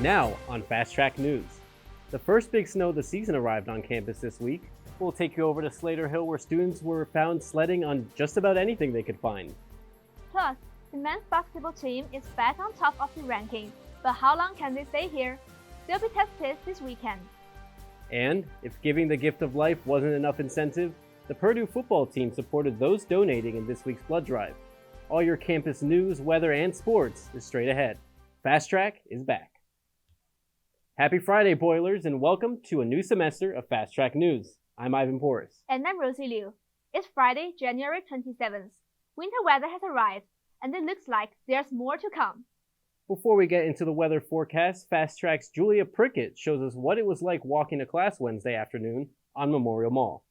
Now, on Fast Track News. The first big snow of the season arrived on campus this week. We'll take you over to Slater Hill where students were found sledding on just about anything they could find. Plus, the men's basketball team is back on top of the ranking, but how long can they stay here? They'll be tested this weekend. And, if giving the gift of life wasn't enough incentive, the Purdue football team supported those donating in this week's blood drive. All your campus news, weather, and sports is straight ahead. Fast Track is back. Happy Friday, Boilers, and welcome to a new semester of Fast Track News. I'm Ivan Porras. And I'm Rosie Liu. It's Friday, January 27th. Winter weather has arrived, and it looks like there's more to come. Before we get into the weather forecast, Fast Track's Julia Prickett shows us what it was like walking to class Wednesday afternoon on Memorial Mall.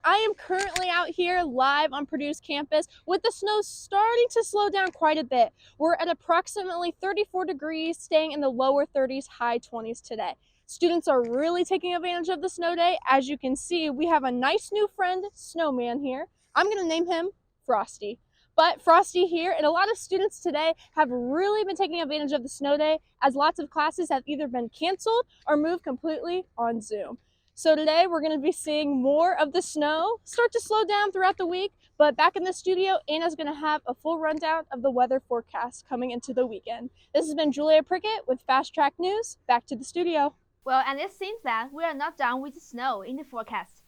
I am currently out here live on Purdue's campus with the snow starting to slow down quite a bit. We're at approximately 34 degrees, staying in the lower 30s, high 20s today. Students are really taking advantage of the snow day. As you can see, we have a nice new friend, Snowman, here. I'm going to name him Frosty. But Frosty here and a lot of students today have really been taking advantage of the snow day as lots of classes have either been canceled or moved completely on Zoom. So today we're going to be seeing more of the snow start to slow down throughout the week, but back in the studio, Anna's going to have a full rundown of the weather forecast coming into the weekend. This has been Julia Prickett with Fast Track News. Back to the studio. Well, and it seems that we are not done with the snow in the forecast.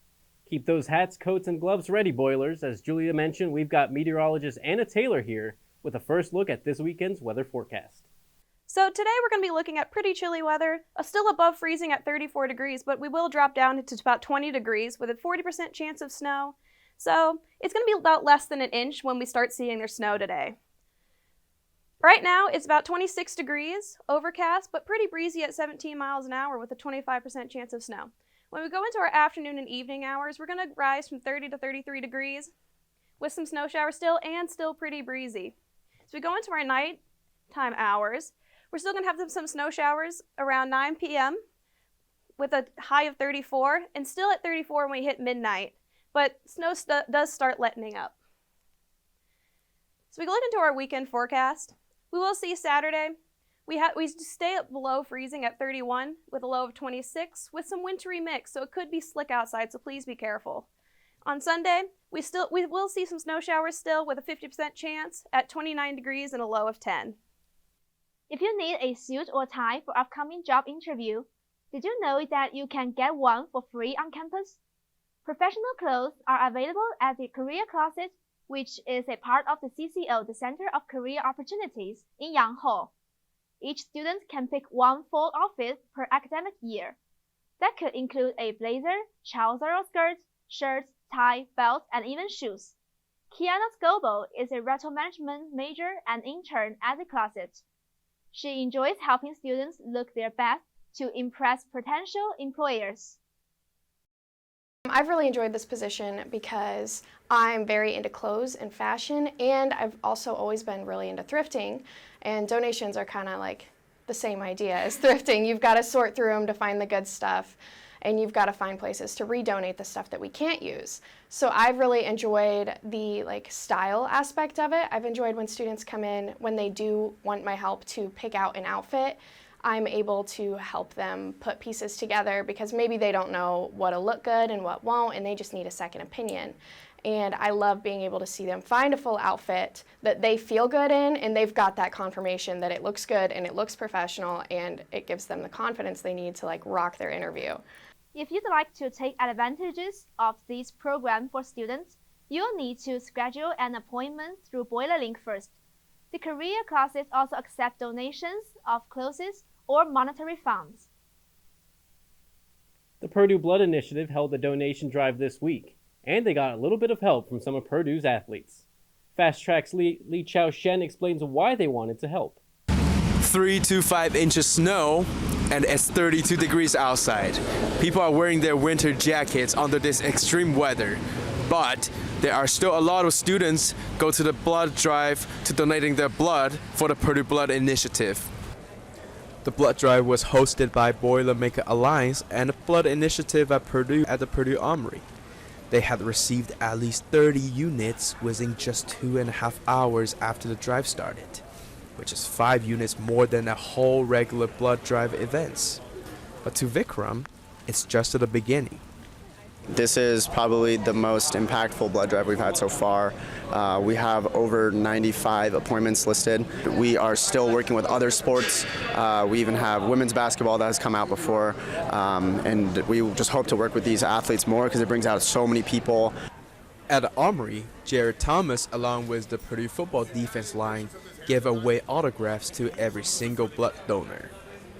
Keep those hats, coats, and gloves ready, Boilers. As Julia mentioned, we've got meteorologist Anna Taylor here with a first look at this weekend's weather forecast. So today we're going to be looking at pretty chilly weather, still above freezing at 34 degrees, but we will drop down to about 20 degrees with a 40% chance of snow. So it's going to be about less than an inch when we start seeing their snow today. Right now it's about 26 degrees, overcast, but pretty breezy at 17 miles an hour with a 25% chance of snow. When we go into our afternoon and evening hours, we're going to rise from 30 to 33 degrees with some snow showers still and still pretty breezy. So we go into our nighttime hours. We're still going to have some snow showers around 9 p.m. with a high of 34 and still at 34 when we hit midnight, but snow does start letting up. So we look into our weekend forecast. We will see Saturday. We stay up below freezing at 31 with a low of 26 with some wintry mix, so it could be slick outside, so please be careful. On Sunday, we will see some snow showers still with a 50% chance at 29 degrees and a low of 10. If you need a suit or tie for upcoming job interview, did you know that you can get one for free on campus? Professional clothes are available at the Career Closet, which is a part of the CCO, the Center of Career Opportunities, in Yangho. Each student can pick one full outfit per academic year. That could include a blazer, trouser or skirt, shirts, tie, belt, and even shoes. Kiana Scobo is a rental management major and intern at the Closet. She enjoys helping students look their best to impress potential employers. I've really enjoyed this position because I'm very into clothes and fashion, and I've also always been really into thrifting, and donations are kind of like the same idea as thrifting. You've got to sort through them to find the good stuff, and you've got to find places to redonate the stuff that we can't use. So I've really enjoyed the style aspect of it. I've enjoyed when students come in, when they do want my help to pick out an outfit, I'm able to help them put pieces together because maybe they don't know what'll look good and what won't, and they just need a second opinion. And I love being able to see them find a full outfit that they feel good in, and they've got that confirmation that it looks good and it looks professional, and it gives them the confidence they need to rock their interview. If you'd like to take advantages of this program for students, you'll need to schedule an appointment through Boiler Link first. The career classes also accept donations of clothes or monetary funds. The Purdue Blood Initiative held a donation drive this week, and they got a little bit of help from some of Purdue's athletes. Fast Track's Li Chao Shen explains why they wanted to help. 3 to 5 inches snow, and it's 32 degrees outside. People are wearing their winter jackets under this extreme weather, but there are still a lot of students go to the blood drive to donating their blood for the Purdue Blood Initiative. The blood drive was hosted by Boilermaker Alliance and the Blood Initiative at Purdue at the Purdue Armory. They had received at least 30 units within just 2.5 hours after the drive started. which is 5 units more than a whole regular blood drive events. But to Vikram, it's just at the beginning. This is probably the most impactful blood drive we've had so far. We have over 95 appointments listed. We are still working with other sports. We even have women's basketball that has come out before. And we just hope to work with these athletes more because it brings out so many people. At the Armory, Jared Thomas, along with the Purdue football defense line, gave away autographs to every single blood donor.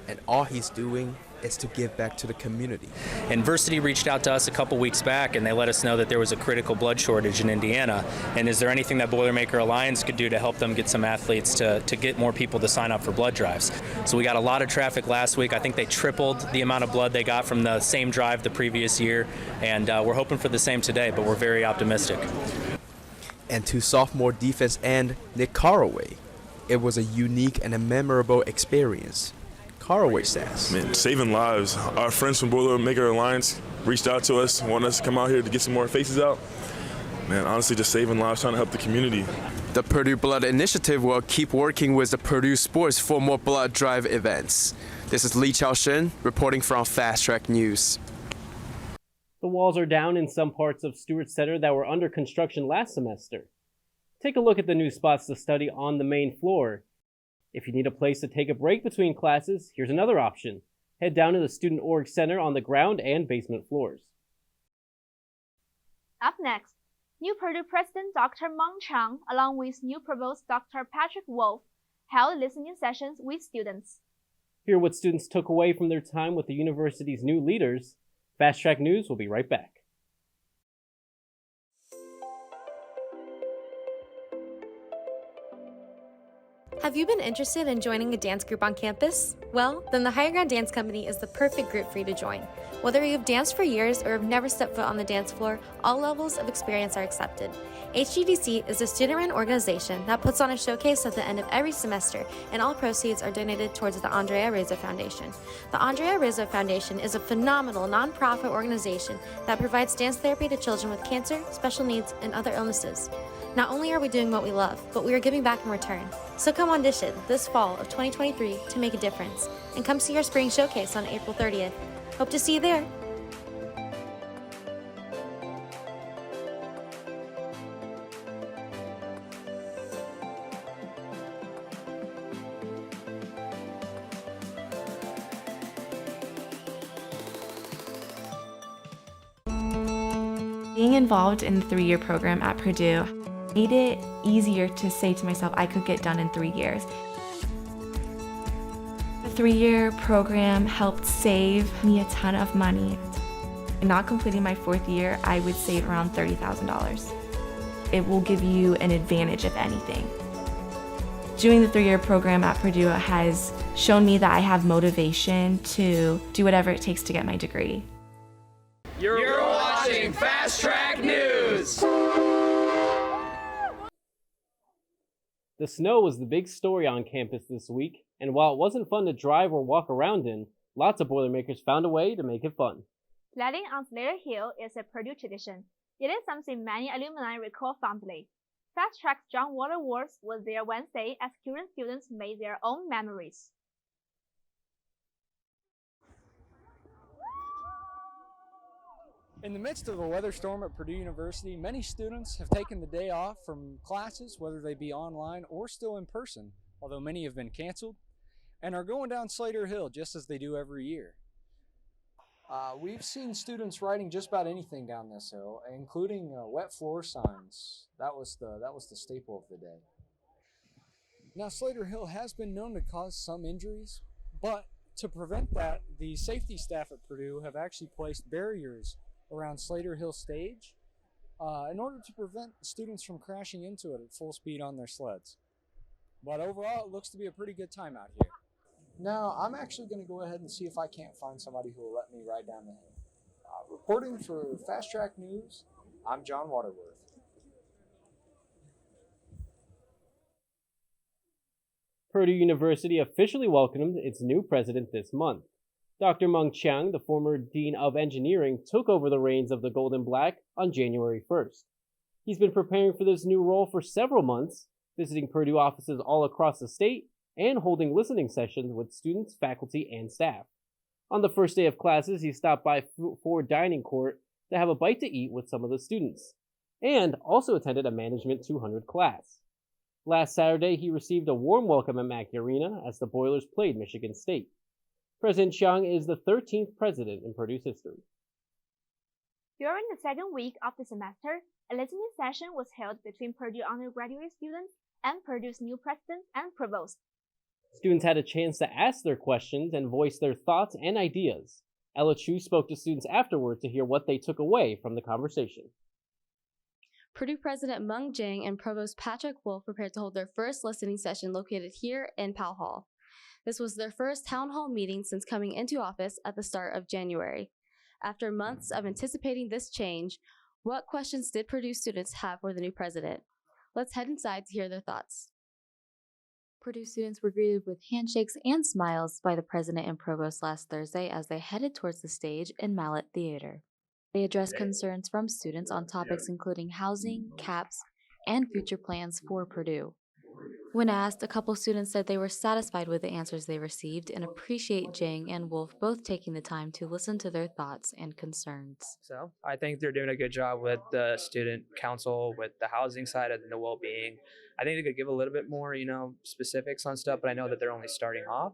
And all he's doing is to give back to the community. University reached out to us a couple weeks back and they let us know that there was a critical blood shortage in Indiana. And is there anything that Boilermaker Alliance could do to help them get some athletes to get more people to sign up for blood drives? So we got a lot of traffic last week. I think they tripled the amount of blood they got from the same drive the previous year. And we're hoping for the same today, but we're very optimistic. And to sophomore defense end Nick Carraway, it was a unique and a memorable experience. Carraway says, Man, saving lives. Our friends from Boilermaker Alliance reached out to us, wanted us to come out here to get some more faces out. Man, honestly, just saving lives, trying to help the community. The Purdue Blood Initiative will keep working with the Purdue Sports for more blood drive events. This is Lee Chao-shin reporting from Fast Track News. The walls are down in some parts of Stewart Center that were under construction last semester. Take a look at the new spots to study on the main floor. If you need a place to take a break between classes, here's another option. Head down to the Student Org Center on the ground and basement floors. Up next, new Purdue President Dr. Meng Chang, along with new Provost Dr. Patrick Wolf, held listening sessions with students. Hear what students took away from their time with the university's new leaders. Fast Track News will be right back. Have you been interested in joining a dance group on campus? Well, then the Higher Ground Dance Company is the perfect group for you to join. Whether you've danced for years or have never stepped foot on the dance floor, all levels of experience are accepted. HGDC is a student-run organization that puts on a showcase at the end of every semester, and all proceeds are donated towards the Andrea Rizzo Foundation. The Andrea Rizzo Foundation is a phenomenal nonprofit organization that provides dance therapy to children with cancer, special needs, and other illnesses. Not only are we doing what we love, but we are giving back in return. So come audition this fall of 2023 to make a difference, and come see our spring showcase on April 30th. Hope to see you there. Being involved in the 3-year program at Purdue made it easier to say to myself I could get done in 3 years. The 3-year program helped save me a ton of money. In not completing my 4th year, I would save around $30,000. It will give you an advantage, if anything. Doing the 3-year program at Purdue has shown me that I have motivation to do whatever it takes to get my degree. You're watching Fast Track News! The snow was the big story on campus this week, and while it wasn't fun to drive or walk around in, lots of Boilermakers found a way to make it fun. Sledding on Slater Hill is a Purdue tradition. It is something many alumni recall fondly. Fast Track's John Waterworth was there Wednesday as current students made their own memories. In the midst of a weather storm at Purdue University, many students have taken the day off from classes, whether they be online or still in person, although many have been canceled, and are going down Slater Hill just as they do every year. We've seen students riding just about anything down this hill, including wet floor signs. That was the staple of the day. Now, Slater Hill has been known to cause some injuries, but to prevent that, the safety staff at Purdue have actually placed barriers around Slater Hill stage in order to prevent students from crashing into it at full speed on their sleds. But overall, it looks to be a pretty good time out here. Now, I'm actually going to go ahead and see if I can't find somebody who will let me ride down the hill. Reporting for Fast Track News, I'm John Waterworth. Purdue University officially welcomed its new president this month. Dr. Meng Chang, the former Dean of Engineering, took over the reins of the Gold and Black on January 1st. He's been preparing for this new role for several months, visiting Purdue offices all across the state and holding listening sessions with students, faculty, and staff. On the first day of classes, he stopped by Ford Dining Court to have a bite to eat with some of the students, and also attended a Management 200 class. Last Saturday, he received a warm welcome at Mackey Arena as the Boilers played Michigan State. President Chung is the 13th president in Purdue's history. During the second week of the semester, a listening session was held between Purdue undergraduate students and Purdue's new president and provost. Students had a chance to ask their questions and voice their thoughts and ideas. Ella Chu spoke to students afterward to hear what they took away from the conversation. Purdue President Meng Jing and Provost Patrick Wolf prepared to hold their first listening session located here in Powell Hall. This was their first town hall meeting since coming into office at the start of January. After months of anticipating this change, what questions did Purdue students have for the new president? Let's head inside to hear their thoughts. Purdue students were greeted with handshakes and smiles by the president and provost last Thursday as they headed towards the stage in Mallet Theater. They addressed concerns from students on topics including housing, caps, and future plans for Purdue. When asked, a couple students said they were satisfied with the answers they received and appreciate Jing and Wolf both taking the time to listen to their thoughts and concerns. So I think they're doing a good job with the student council, with the housing side and the well-being. I think they could give a little bit more, specifics on stuff, but I know that they're only starting off.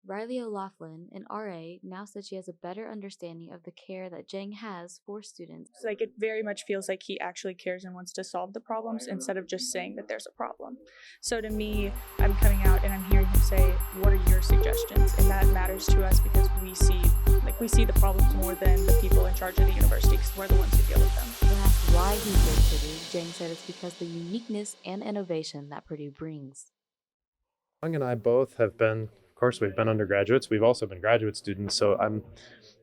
Riley O'Laughlin, an RA, now said she has a better understanding of the care that Jing has for students. It very much feels like he actually cares and wants to solve the problems instead of just saying that there's a problem. So to me, I'm coming out and I'm hearing him say, what are your suggestions? And that matters to us because we see the problems more than the people in charge of the university because we're the ones who deal with them. When asked why he chose Purdue, Jing said it's because of the uniqueness and innovation that Purdue brings. Young and I both have been, of course, we've been undergraduates. We've also been graduate students. So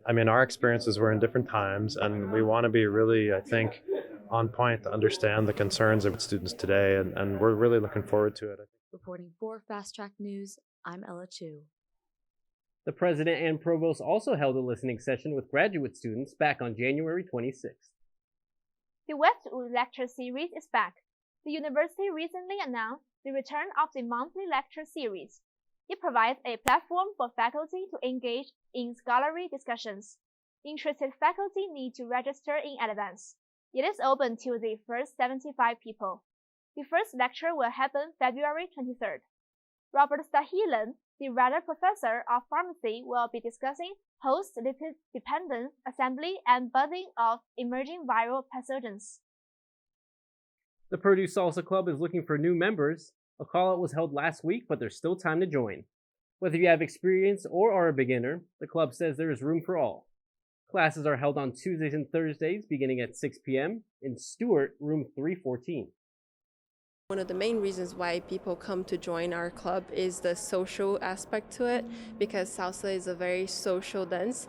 our experiences were in different times, and we want to be really, I think, on point to understand the concerns of students today, and we're really looking forward to it. Reporting for Fast Track News, I'm Ella Chu. The president and provost also held a listening session with graduate students back on January 26th. The Westwood Lecture Series is back. The university recently announced the return of the monthly lecture series. It provides a platform for faculty to engage in scholarly discussions. Interested faculty need to register in advance. It is open to the first 75 people. The first lecture will happen February 23rd. Robert Stahilan, the Rader Professor of Pharmacy, will be discussing host-dependent assembly and budding of emerging viral pathogens. The Purdue Salsa Club is looking for new members. A call-out was held last week, but there's still time to join. Whether you have experience or are a beginner, the club says there is room for all. Classes are held on Tuesdays and Thursdays beginning at 6 p.m. in Stewart, room 314. One of the main reasons why people come to join our club is the social aspect to it, because salsa is a very social dance.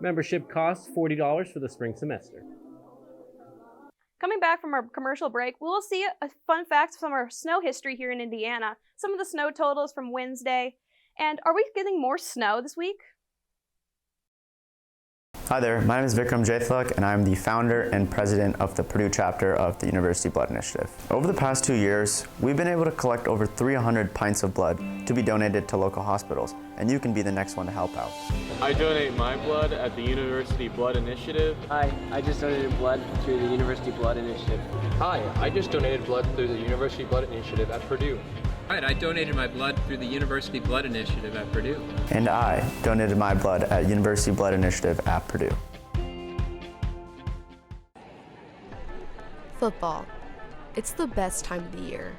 Membership costs $40 for the spring semester. Coming back from our commercial break, we will see a fun fact from our snow history here in Indiana, some of the snow totals from Wednesday, and are we getting more snow this week? Hi there, my name is Vikram Jaithlak, and I'm the founder and president of the Purdue chapter of the University Blood Initiative. Over the past 2 years, we've been able to collect over 300 pints of blood to be donated to local hospitals, and you can be the next one to help out. I donate my blood at the University Blood Initiative. Hi, I just donated blood through the University Blood Initiative. Hi, I just donated blood through the University Blood Initiative at Purdue. Right, I donated my blood through the University Blood Initiative at Purdue. And I donated my blood at University Blood Initiative at Purdue. Football. It's the best time of the year.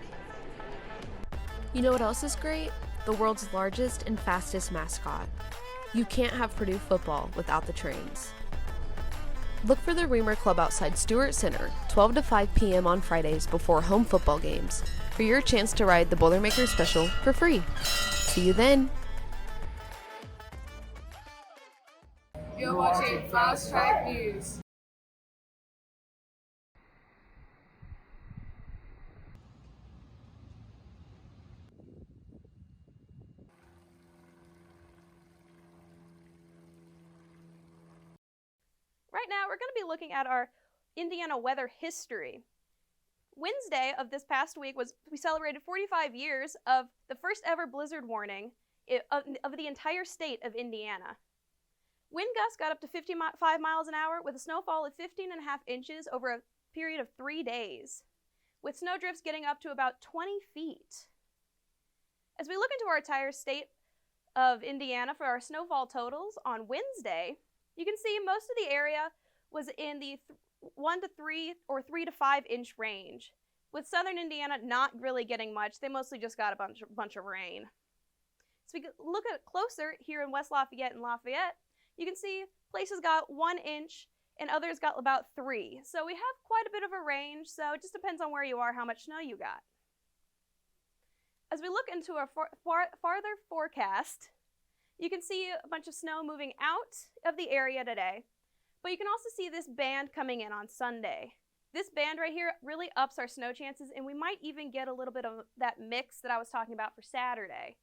You know what else is great? The world's largest and fastest mascot. You can't have Purdue football without the trains. Look for the Reamer Club outside Stewart Center, 12 to 5 p.m. on Fridays before home football games. for your chance to ride the Boilermakers Special for free. See you then. You're watching Fast Track News. Right now, we're going to be looking at our Indiana weather history. Wednesday of this past week we celebrated 45 years of the first ever blizzard warning of the entire state of Indiana. Wind gusts got up to 55 miles an hour with a snowfall of 15.5 inches over a period of 3 days, with snowdrifts getting up to about 20 feet. As we look into our entire state of Indiana for our snowfall totals on Wednesday, you can see most of the area was in the 1 to 3 or 3 to 5 inch range, with southern Indiana not really getting much. They mostly just got a bunch of rain. So we look at it closer here in West Lafayette and Lafayette, you can see places got 1 inch and others got about 3. So we have quite a bit of a range, so it just depends on where you are, how much snow you got. As we look into our farther forecast, you can see a bunch of snow moving out of the area today, but you can also see this band coming in on Sunday. This band right here really ups our snow chances, and we might even get a little bit of that mix that I was talking about for Saturday.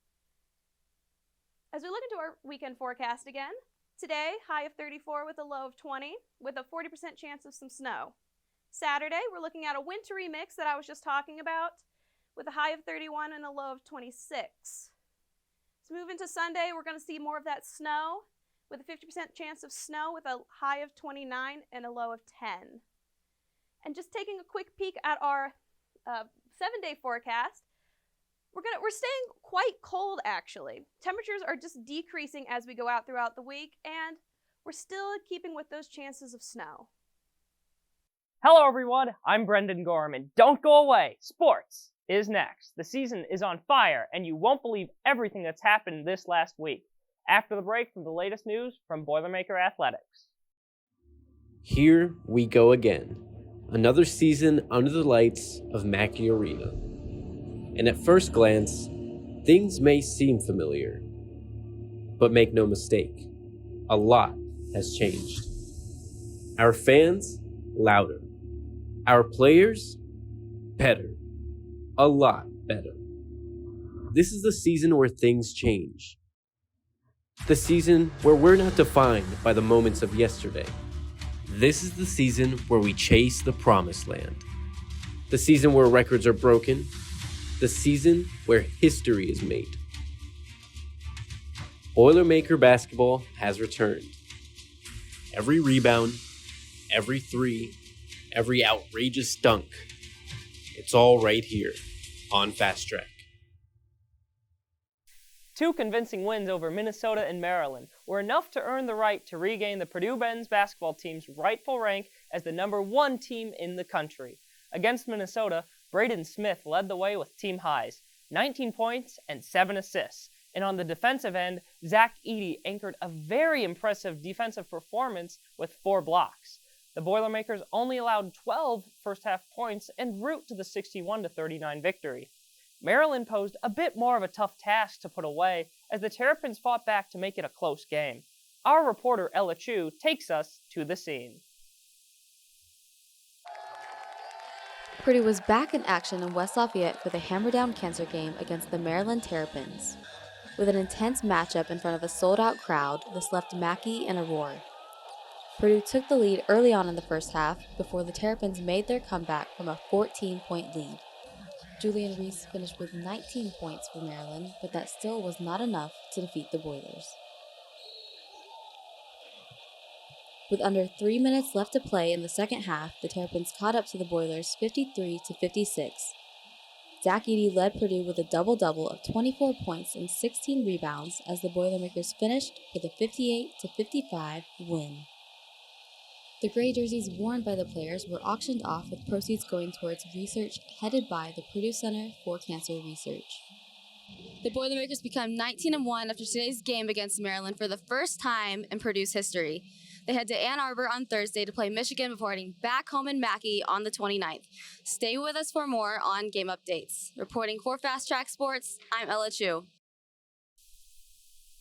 As we look into our weekend forecast again, today, high of 34 with a low of 20, with a 40% chance of some snow. Saturday, we're looking at a wintry mix that I was just talking about, with a high of 31 and a low of 26. Let's move into Sunday. We're going to see more of that snow, with a 50% chance of snow with a high of 29 and a low of 10. And just taking a quick peek at our 7-day forecast, we're staying quite cold actually. Temperatures are just decreasing as we go out throughout the week, and we're still keeping with those chances of snow. Hello everyone, I'm Brendan Gorham, and don't go away. Sports is next. The season is on fire, and you won't believe everything that's happened this last week. After the break, from the latest news from Boilermaker Athletics. Here we go again. Another season under the lights of Mackey Arena. And at first glance, things may seem familiar. But make no mistake, a lot has changed. Our fans, louder. Our players, better. A lot better. This is the season where things change. The season where we're not defined by the moments of yesterday. This is the season where we chase the promised land. The season where records are broken. The season where history is made. Boilermaker basketball has returned. Every rebound, every three, every outrageous dunk. It's all right here on Fast Track. 2 convincing wins over Minnesota and Maryland were enough to earn the right to regain the Purdue men's basketball team's rightful rank as the #1 team in the country. Against Minnesota, Braden Smith led the way with team highs, 19 points and 7 assists. And on the defensive end, Zach Edey anchored a very impressive defensive performance with 4 blocks. The Boilermakers only allowed 12 first-half points en route to the 61-39 victory. Maryland posed a bit more of a tough task to put away as the Terrapins fought back to make it a close game. Our reporter Ella Chu takes us to the scene. Purdue was back in action in West Lafayette for the Hammer Down Cancer game against the Maryland Terrapins. With an intense matchup in front of a sold-out crowd, this left Mackey in a roar. Purdue took the lead early on in the first half before the Terrapins made their comeback from a 14-point lead. Julian Reese finished with 19 points for Maryland, but that still was not enough to defeat the Boilers. With under 3 minutes left to play in the second half, the Terrapins caught up to the Boilers 53-56. Zach Edey led Purdue with a double-double of 24 points and 16 rebounds as the Boilermakers finished with a 58-55 win. The gray jerseys worn by the players were auctioned off with proceeds going towards research headed by the Purdue Center for Cancer Research. The Boilermakers become 19-1 after today's game against Maryland for the first time in Purdue's history. They head to Ann Arbor on Thursday to play Michigan before heading back home in Mackey on the 29th. Stay with us for more on game updates. Reporting for Fast Track Sports, I'm Ella Chu.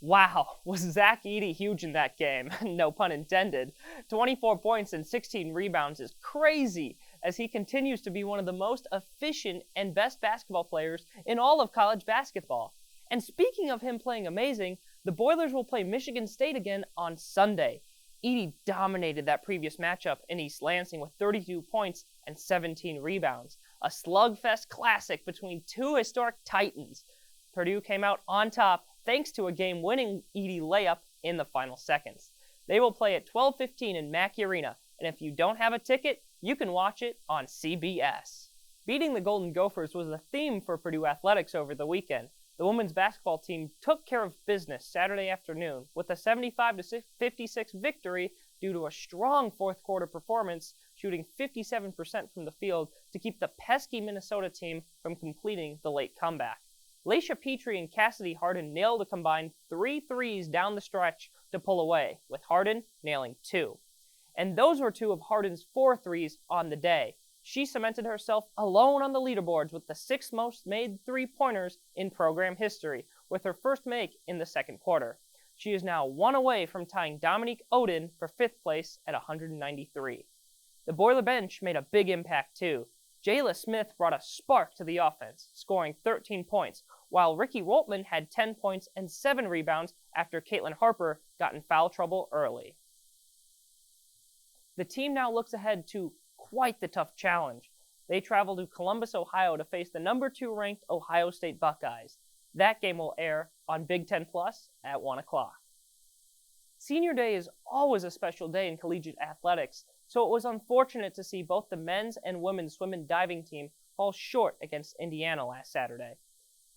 Wow, was Zach Edey huge in that game? No pun intended. 24 points and 16 rebounds is crazy, as he continues to be one of the most efficient and best basketball players in all of college basketball. And speaking of him playing amazing, the Boilers will play Michigan State again on Sunday. Edey dominated that previous matchup in East Lansing with 32 points and 17 rebounds. A slugfest classic between two historic titans. Purdue came out on top thanks to a game-winning Edey layup in the final seconds. They will play at 12:15 in Mackey Arena, and if you don't have a ticket, you can watch it on CBS. Beating the Golden Gophers was the theme for Purdue athletics over the weekend. The women's basketball team took care of business Saturday afternoon with a 75-56 victory due to a strong fourth quarter performance, shooting 57% from the field to keep the pesky Minnesota team from completing the late comeback. Laisha Petrie and Cassidy Harden nailed a combined 3 threes down the stretch to pull away, with Harden nailing 2. And those were 2 of Harden's 4 threes on the day. She cemented herself alone on the leaderboards with the 6th most made three-pointers in program history, with her first make in the second quarter. She is now 1 away from tying Dominique Oden for 5th place at 193. The Boiler bench made a big impact too. Jayla Smith brought a spark to the offense, scoring 13 points, while Ricky Roltman had 10 points and 7 rebounds after Caitlin Harper got in foul trouble early. The team now looks ahead to quite the tough challenge. They travel to Columbus, Ohio to face the number 2 ranked Ohio State Buckeyes. That game will air on Big Ten Plus at 1 o'clock. Senior Day is always a special day in collegiate athletics, so it was unfortunate to see both the men's and women's swim and diving team fall short against Indiana last Saturday.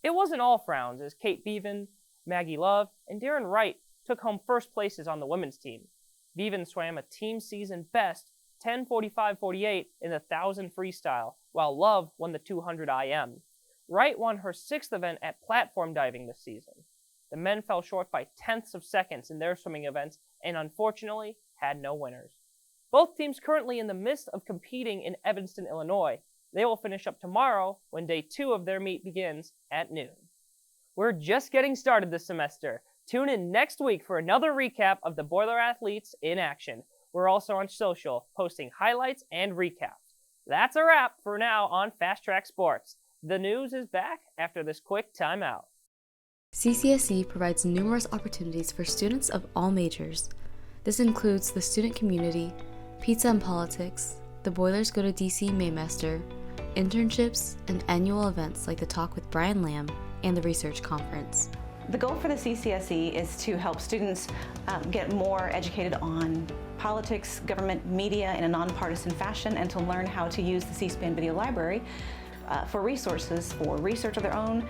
It wasn't all frowns, as Kate Beavan, Maggie Love, and Darren Wright took home first places on the women's team. Beavan swam a team season best 10:45.48 in the 1,000 freestyle, while Love won the 200 IM. Wright won her 6th event at platform diving this season. The men fell short by tenths of seconds in their swimming events and unfortunately had no winners. Both teams currently in the midst of competing in Evanston, Illinois. They will finish up tomorrow when day 2 of their meet begins at noon. We're just getting started this semester. Tune in next week for another recap of the Boiler athletes in action. We're also on social, posting highlights and recaps. That's a wrap for now on Fast Track Sports. The news is back after this quick timeout. CCSE provides numerous opportunities for students of all majors. This includes the student community, pizza and politics, the Boilers Go to DC Maymester, internships, and annual events like the Talk with Brian Lamb and the Research Conference. The goal for the CCSE is to help students get more educated on politics, government, media in a nonpartisan fashion, and to learn how to use the C-SPAN Video Library for resources, for research of their own,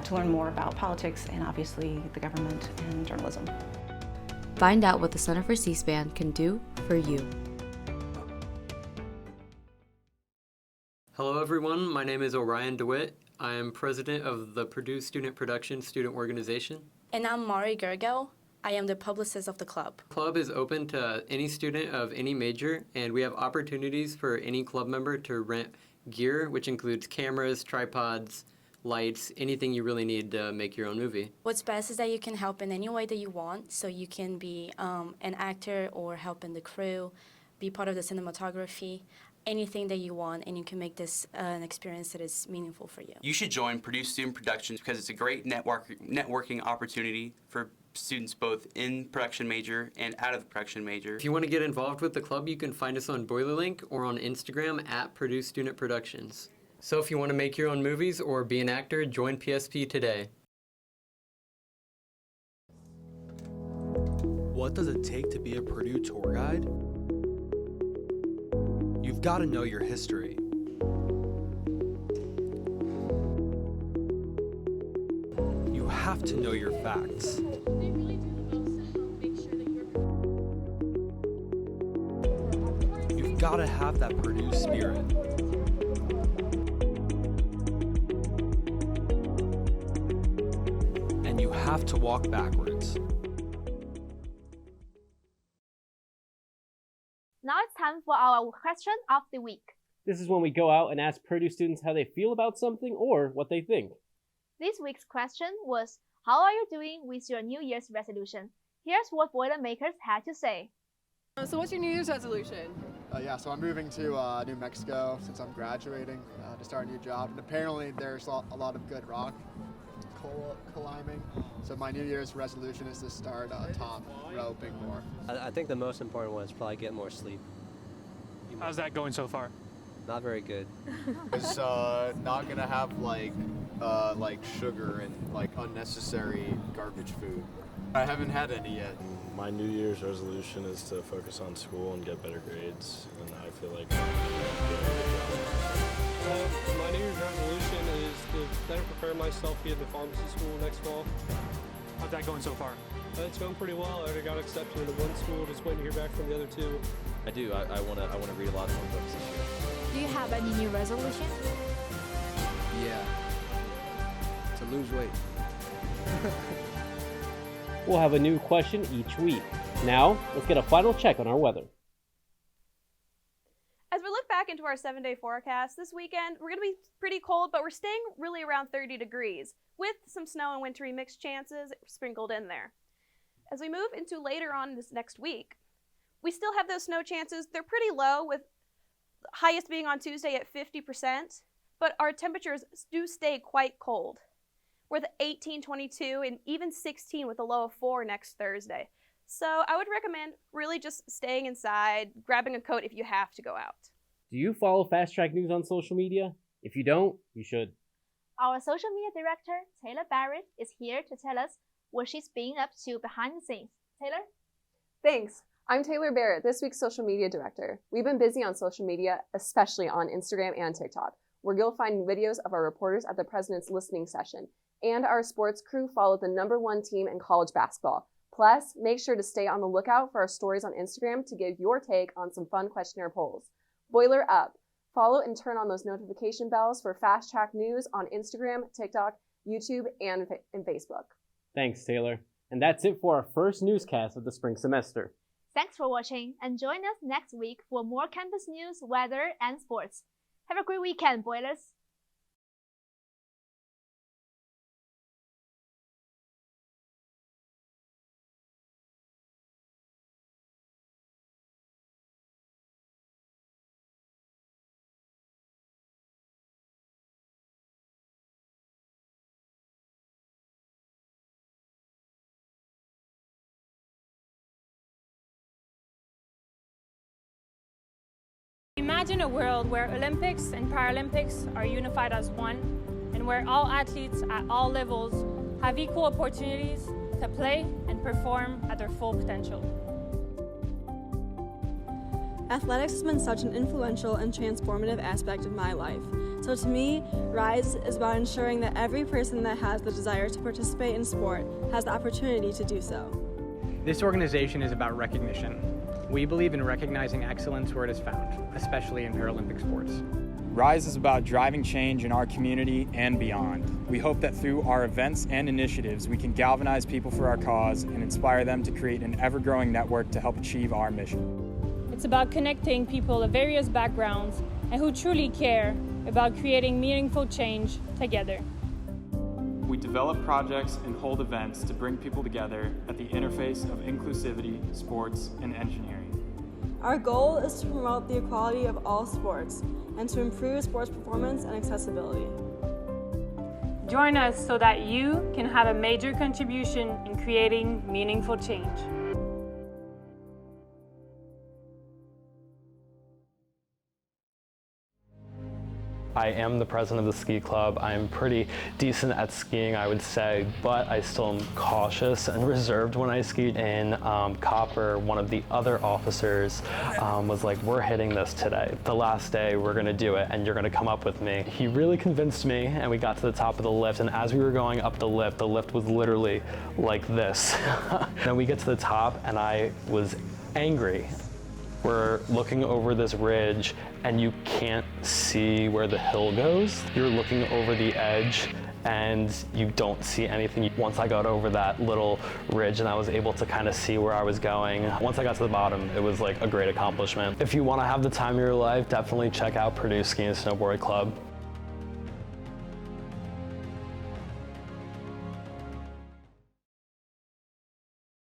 to learn more about politics and obviously the government and journalism. Find out what the Center for C-SPAN can do for you. Hello everyone, my name is Orion DeWitt. I am president of the Purdue Student Production Student Organization. And I'm Mari Gergel. I am the publicist of the club. The club is open to any student of any major, and we have opportunities for any club member to rent gear, which includes cameras, tripods, lights, anything you really need to make your own movie. What's best is that you can help in any way that you want, so you can be an actor or help in the crew, be part of the cinematography, anything that you want, and you can make this an experience that is meaningful for you. You should join Purdue Student Productions because it's a great networking opportunity for students both in production major and out of the production major. If you want to get involved with the club, you can find us on BoilerLink or on Instagram at Purdue Student Productions. So if you want to make your own movies or be an actor, join PSP today. What does it take to be a Purdue tour guide? You've got to know your history. You have to know your facts. You've got to have that Purdue spirit. And you have to walk backwards. Now it's time for our question of the week. This is when we go out and ask Purdue students how they feel about something or what they think. This week's question was, how are you doing with your New Year's resolution? Here's what Boilermakers had to say. So what's your New Year's resolution? So I'm moving to New Mexico since I'm graduating to start a new job. And apparently there's a lot of good rock climbing. So my New Year's resolution is to start top roping more. I think the most important one is probably get more sleep. How's that going so far? Not very good. It's not gonna have like sugar and like unnecessary garbage food. I haven't had any yet. My New Year's resolution is to focus on school and get better grades, and I feel like my New Year's resolution is to better prepare myself to get into pharmacy school next fall. How's that going so far? It's going pretty well. I already got accepted into one school, just waiting to hear back from the other two. I do. I want to read a lot more books this year. Do you have any new resolution? Yeah. To lose weight. We'll have a new question each week. Now, let's get a final check on our weather. As we look back into our 7-day forecast, this weekend we're going to be pretty cold, but we're staying really around 30 degrees, with some snow and wintry mixed chances sprinkled in there. As we move into later on this next week, we still have those snow chances. They're pretty low, with the highest being on Tuesday at 50%, but our temperatures do stay quite cold. We're at 18, 22, and even 16 with a low of 4 next Thursday. So I would recommend really just staying inside, grabbing a coat if you have to go out. Do you follow Fast Track News on social media? If you don't, you should. Our social media director, Taylor Barrett, is here to tell us what she's been up to behind the scenes. Taylor? Thanks. I'm Taylor Barrett, this week's social media director. We've been busy on social media, especially on Instagram and TikTok, where you'll find videos of our reporters at the President's listening session, and our sports crew followed the #1 team in college basketball. Plus, make sure to stay on the lookout for our stories on Instagram to give your take on some fun questionnaire polls. Boiler up! Follow and turn on those notification bells for Fast Track News on Instagram, TikTok, YouTube, and Facebook. Thanks, Taylor. And that's it for our first newscast of the spring semester. Thanks for watching, and join us next week for more campus news, weather, and sports. Have a great weekend, Boilers! Imagine a world where Olympics and Paralympics are unified as one, and where all athletes at all levels have equal opportunities to play and perform at their full potential. Athletics has been such an influential and transformative aspect of my life. So to me, RISE is about ensuring that every person that has the desire to participate in sport has the opportunity to do so. This organization is about recognition. We believe in recognizing excellence where it is found, especially in Paralympic sports. RISE is about driving change in our community and beyond. We hope that through our events and initiatives, we can galvanize people for our cause and inspire them to create an ever-growing network to help achieve our mission. It's about connecting people of various backgrounds and who truly care about creating meaningful change together. We develop projects and hold events to bring people together at the interface of inclusivity, sports, and engineering. Our goal is to promote the equality of all sports and to improve sports performance and accessibility. Join us so that you can have a major contribution in creating meaningful change. I am the president of the ski club. I'm pretty decent at skiing, I would say, but I still am cautious and reserved when I ski. And Copper, one of the other officers, was like, we're hitting this today. The last day, we're gonna do it, and you're gonna come up with me. He really convinced me, and we got to the top of the lift, and as we were going up the lift was literally like this. Then we get to the top, and I was angry. We're looking over this ridge and you can't see where the hill goes. You're looking over the edge and you don't see anything. Once I got over that little ridge and I was able to kind of see where I was going, once I got to the bottom, it was like a great accomplishment. If you want to have the time of your life, definitely check out Purdue Ski and Snowboard Club.